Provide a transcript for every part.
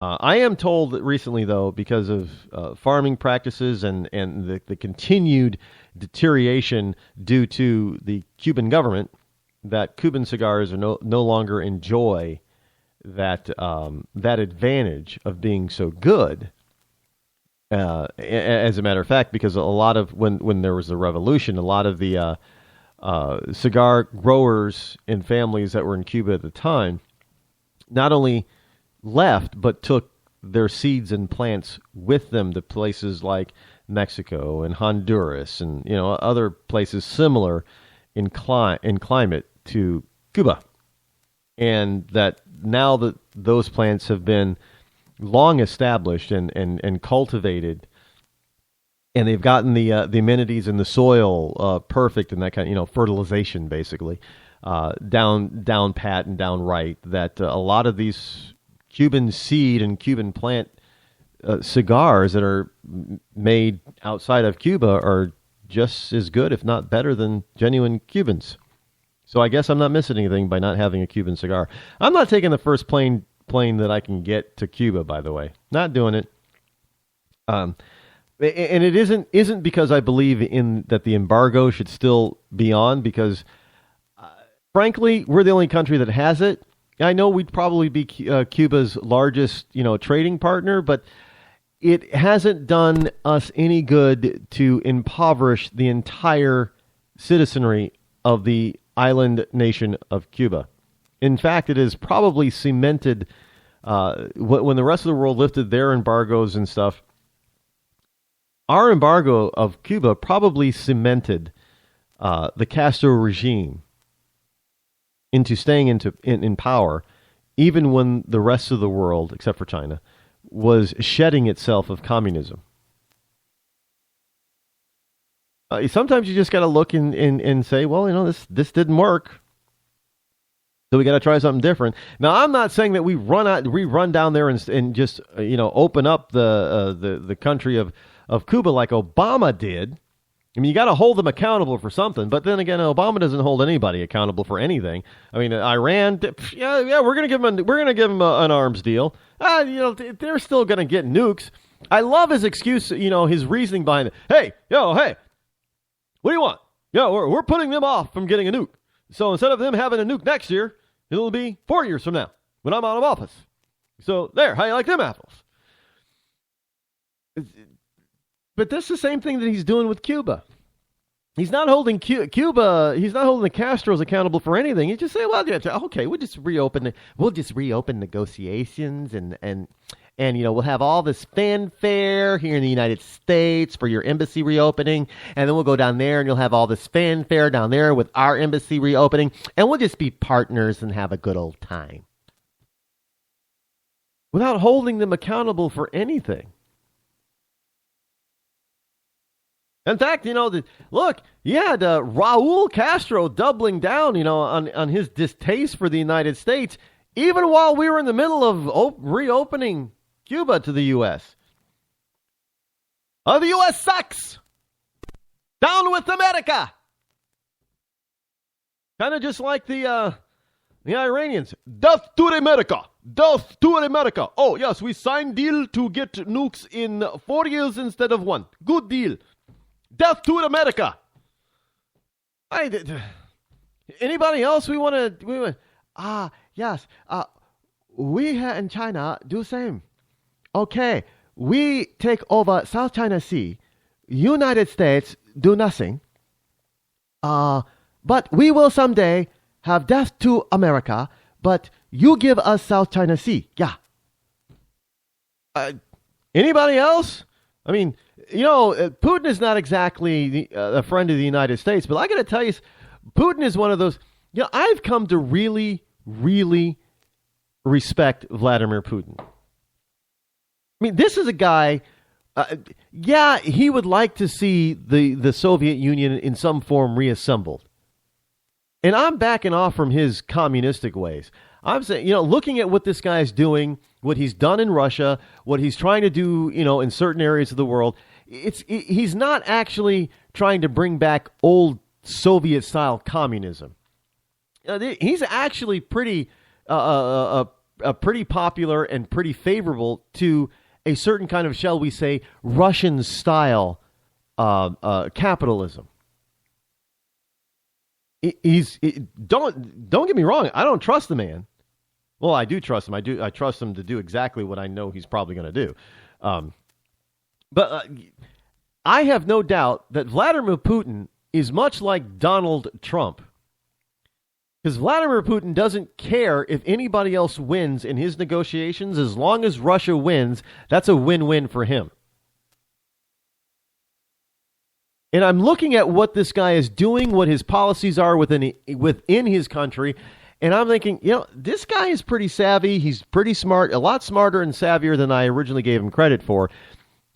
I am told that recently, though, because of farming practices and the continued deterioration due to the Cuban government, that Cuban cigars are no longer enjoy that advantage of being so good. As a matter of fact, because a lot of when there was the revolution, a lot of the cigar growers and families that were in Cuba at the time not only left but took their seeds and plants with them to places like Mexico and Honduras and other places similar in climate to Cuba, and that now that those plants have been long established and cultivated, and they've gotten the amenities in the soil perfect and that kind of fertilization basically down pat and down right, that a lot of these Cuban seed and Cuban plant cigars that are made outside of Cuba are just as good, if not better, than genuine Cubans. So I guess I'm not missing anything by not having a Cuban cigar. I'm not taking the first plane that I can get to Cuba, by the way. Not doing it. And it isn't because I believe in that the embargo should still be on, because frankly, we're the only country that has it. I know we'd probably be Cuba's largest, trading partner, but it hasn't done us any good to impoverish the entire citizenry of the island nation of Cuba. In fact, it has probably cemented, when the rest of the world lifted their embargoes and stuff, our embargo of Cuba probably cemented the Castro regime into staying in power, even when the rest of the world, except for China, was shedding itself of communism. Sometimes you just got to look and say, well, this didn't work, so we got to try something different. Now, I'm not saying that we run down there and just open up the country of Cuba like Obama did. I mean, you got to hold them accountable for something. But then again, Obama doesn't hold anybody accountable for anything. I mean, Iran, yeah, we're gonna give them an arms deal. They're still gonna get nukes. I love his excuse, his reasoning behind it. Hey, what do you want? We're putting them off from getting a nuke. So instead of them having a nuke next year, it'll be 4 years from now when I'm out of office. So there, how you like them apples? But that's the same thing that he's doing with Cuba. He's not holding Cuba. He's not holding the Castros accountable for anything. He just say, "Well, yeah, okay, we'll just reopen negotiations, and we'll have all this fanfare here in the United States for your embassy reopening, and then we'll go down there and you'll have all this fanfare down there with our embassy reopening, and we'll just be partners and have a good old time," without holding them accountable for anything. In fact, look, you had Raul Castro doubling down, on his distaste for the United States, even while we were in the middle of reopening Cuba to the U.S. The U.S. sucks! Down with America! Kind of just like the Iranians. Death to America! Death to America! Oh, yes, we signed deal to get nukes in 4 years instead of 1. Good deal. Death to America. Anybody else we want to? Yes. We here in China do same. Okay, we take over South China Sea. United States do nothing. But we will someday have death to America. But you give us South China Sea. Yeah. Anybody else? I mean, Putin is not exactly a friend of the United States, but I got to tell you, Putin is one of those. I've come to really, really respect Vladimir Putin. I mean, this is a guy. He would like to see the Soviet Union in some form reassembled, and I'm backing off from his communistic ways. I'm saying, looking at what this guy is doing, what he's done in Russia, what he's trying to do, in certain areas of the world. He's not actually trying to bring back old Soviet-style communism. He's actually pretty pretty popular and pretty favorable to a certain kind of, shall we say, Russian style capitalism. Don't get me wrong. I don't trust the man. Well, I do trust him. I trust him to do exactly what I know he's probably going to do. But I have no doubt that Vladimir Putin is much like Donald Trump. Because Vladimir Putin doesn't care if anybody else wins in his negotiations. As long as Russia wins, that's a win-win for him. And I'm looking at what this guy is doing, what his policies are within his country, and I'm thinking, this guy is pretty savvy. He's pretty smart, a lot smarter and savvier than I originally gave him credit for,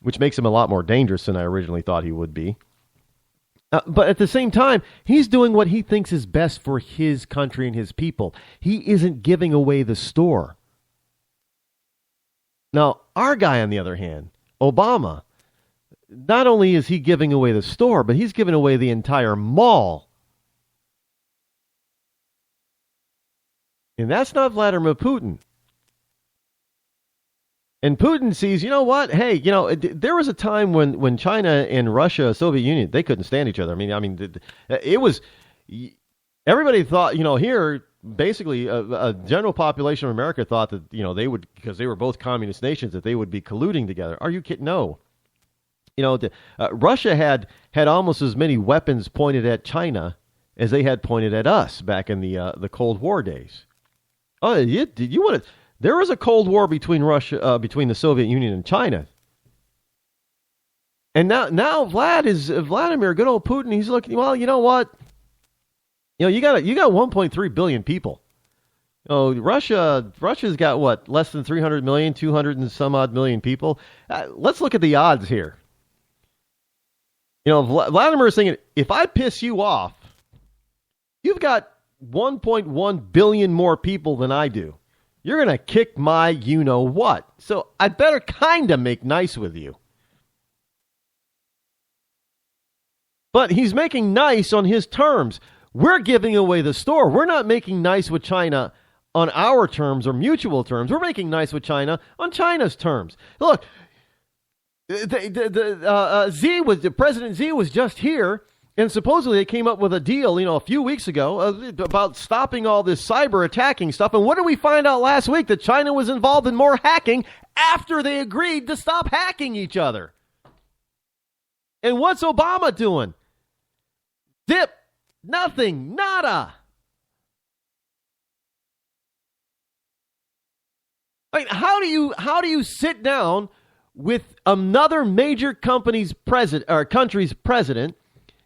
which makes him a lot more dangerous than I originally thought he would be. But at the same time, he's doing what he thinks is best for his country and his people. He isn't giving away the store. Now, our guy, on the other hand, Obama, not only is he giving away the store, but he's giving away the entire mall. And that's not Vladimir Putin. And Putin sees, you know what? Hey, there was a time when China and Russia, Soviet Union, they couldn't stand each other. I mean, it was, everybody thought, here, basically, a general population of America thought that, they would, because they were both communist nations, that they would be colluding together. Are you kidding? No. Russia had almost as many weapons pointed at China as they had pointed at us back in the Cold War days. Oh, you want to? There was a Cold War between between the Soviet Union and China, and now Vladimir, good old Putin. He's looking. Well, you know what? You got 1.3 billion people. Russia's got what? Less than 300 million, 200 and some odd million people. Let's look at the odds here. Vladimir is saying, if I piss you off, you've got 1.1 billion more people than I do. You're going to kick my you-know-what. So I better kind of make nice with you. But he's making nice on his terms. We're giving away the store. We're not making nice with China on our terms or mutual terms. We're making nice with China on China's terms. Look, President Xi was just here, and supposedly they came up with a deal, a few weeks ago about stopping all this cyber attacking stuff. And what did we find out last week? That China was involved in more hacking after they agreed to stop hacking each other. And what's Obama doing? Zip, nothing, nada. I mean, how do you sit down with another major country's president,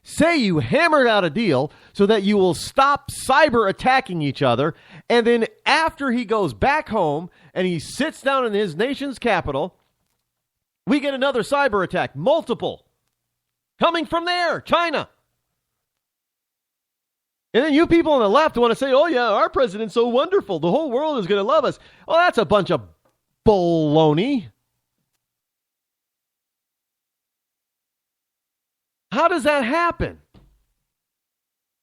say you hammered out a deal so that you will stop cyber attacking each other, and then after he goes back home and he sits down in his nation's capital, we get another cyber attack, multiple, coming from there, China. And then you people on the left want to say, oh yeah, our president's so wonderful, the whole world is going to love us. Well, that's a bunch of baloney. How does that happen?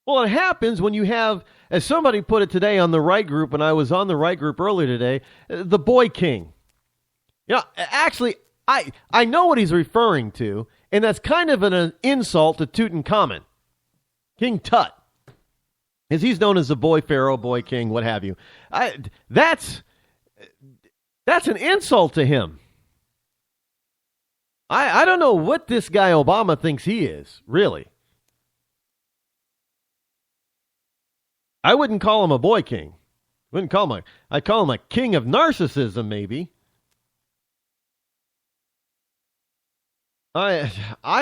Well, it happens when you have, as somebody put it today on the right group, and I was on the right group earlier today, the boy king. Actually, I know what he's referring to, and that's kind of an insult to Tutankhamun, King Tut, as he's known as the boy pharaoh, boy king, what have you. That's an insult to him. I don't know what this guy Obama thinks he is, really. I wouldn't call him a boy king. I'd call him a king of narcissism, maybe. I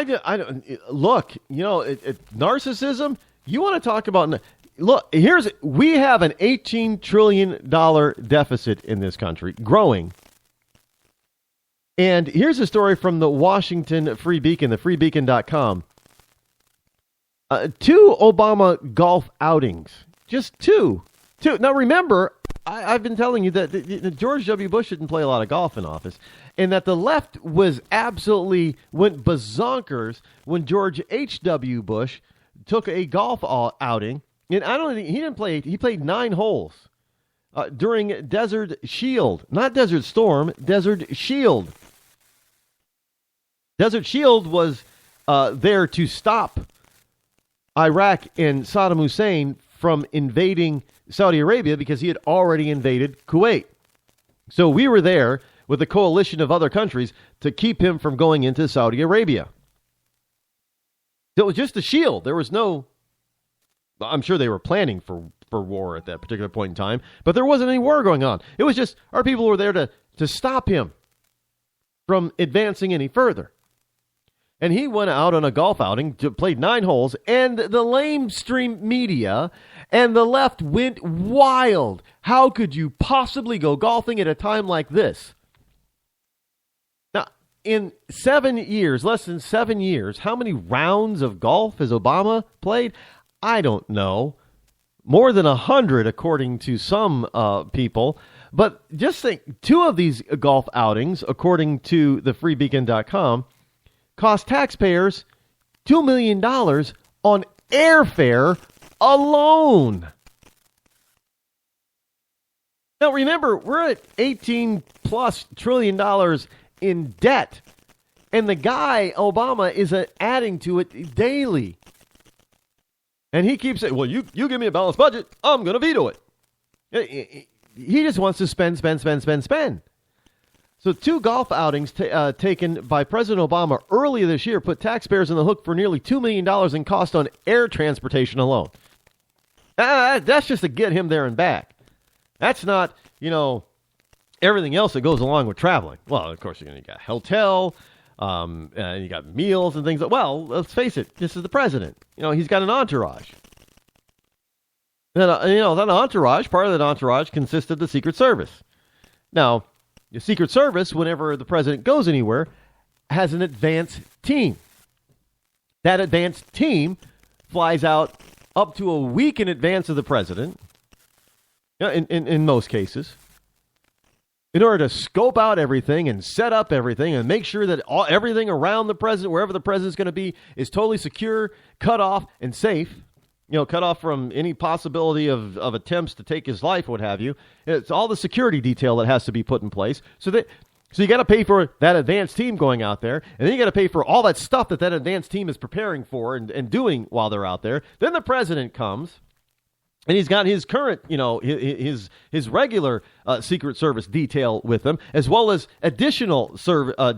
don't look, narcissism, you want to talk about, look, we have an $18 trillion deficit in this country, growing. And here's a story from the Washington Free Beacon, thefreebeacon.com. 2 Obama golf outings. Just two. Now, remember, I've been telling you that George W. Bush didn't play a lot of golf in office, and that the left went bazonkers when George H.W. Bush took a golf outing. And I don't think he didn't play. He played 9 holes. during Desert Shield. Not Desert Storm, Desert Shield. Desert Shield was there to stop Iraq and Saddam Hussein from invading Saudi Arabia because he had already invaded Kuwait. So we were there with a coalition of other countries to keep him from going into Saudi Arabia. It was just a shield. There was no, I'm sure they were planning for war at that particular point in time, but there wasn't any war going on. It was just our people were there to stop him from advancing any further. And he went out on a golf outing, played 9 holes, and the lamestream media and the left went wild. How could you possibly go golfing at a time like this? Now, in 7 years, less than 7 years, how many rounds of golf has Obama played? I don't know. More than 100, according to some people. But just think, 2 of these golf outings, according to thefreebeacon.com, cost taxpayers $2 million on airfare alone. Now remember, we're at $18+ trillion in debt. And the guy, Obama, is adding to it daily. And he keeps saying, well, you give me a balanced budget, I'm going to veto it. He just wants to spend. So 2 golf outings taken by President Obama earlier this year put taxpayers on the hook for nearly $2 million in cost on air transportation alone. That's just to get him there and back. That's not, everything else that goes along with traveling. Well, of course, you got hotel, you got meals and things. Well, let's face it, this is the president. He's got an entourage. And, that entourage, part of that entourage consists of the Secret Service. Now, the Secret Service, whenever the president goes anywhere, has an advance team. That advance team flies out up to a week in advance of the president, in most cases, in order to scope out everything and set up everything and make sure that everything around the president, wherever the president's going to be, is totally secure, cut off, and safe. Cut off from any possibility of attempts to take his life, what have you. It's all the security detail that has to be put in place. So you got to pay for that advanced team going out there, and then you got to pay for all that stuff that advanced team is preparing for and doing while they're out there. Then the president comes, and he's got his current, his regular Secret Service detail with him, as well as additional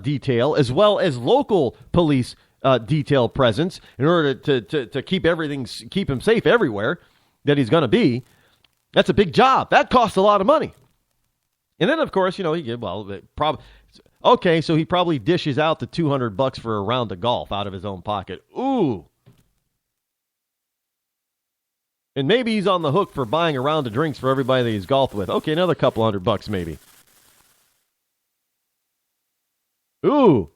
detail, as well as local police detail presence in order to keep him safe everywhere that he's going to be. That's a big job. That costs a lot of money. And then, of course, so he probably dishes out the $200 for a round of golf out of his own pocket. Ooh. And maybe he's on the hook for buying a round of drinks for everybody that he's golfed with. Okay, another couple $100 maybe. Ooh.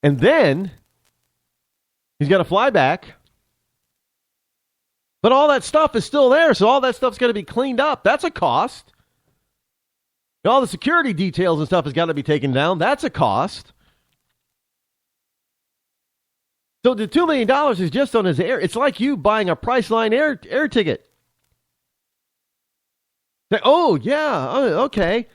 And then he's got to fly back. But all that stuff is still there, so all that stuff's got to be cleaned up. That's a cost. And all the security details and stuff has got to be taken down. That's a cost. So the $2 million is just on his air. It's like you buying a Priceline air ticket. Oh, yeah, okay.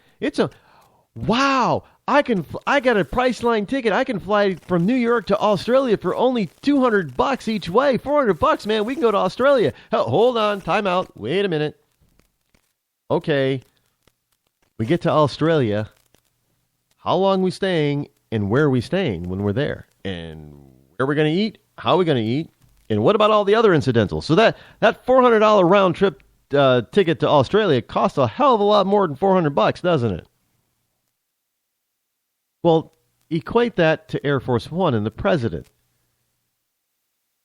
Wow. I got a Priceline ticket. I can fly from New York to Australia for only $200 each way. $400, man. We can go to Australia. Hold on. Time out. Wait a minute. Okay. We get to Australia. How long are we staying and where are we staying when we're there? And where are we going to eat? How are we going to eat? And what about all the other incidentals? So that $400 round trip ticket to Australia costs a hell of a lot more than $400, doesn't it? Well, equate that to Air Force One and the president.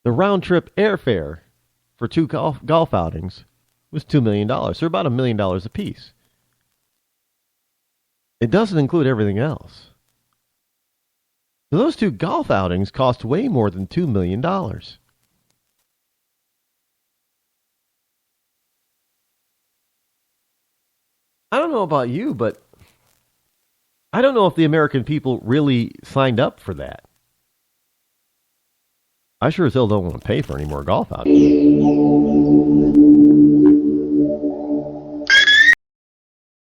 The round-trip airfare for 2 golf outings was $2 million. So about $1 million apiece. It doesn't include everything else. So those 2 golf outings cost way more than $2 million. I don't know about you, but I don't know if the American people really signed up for that. I sure as hell don't want to pay for any more golf out there.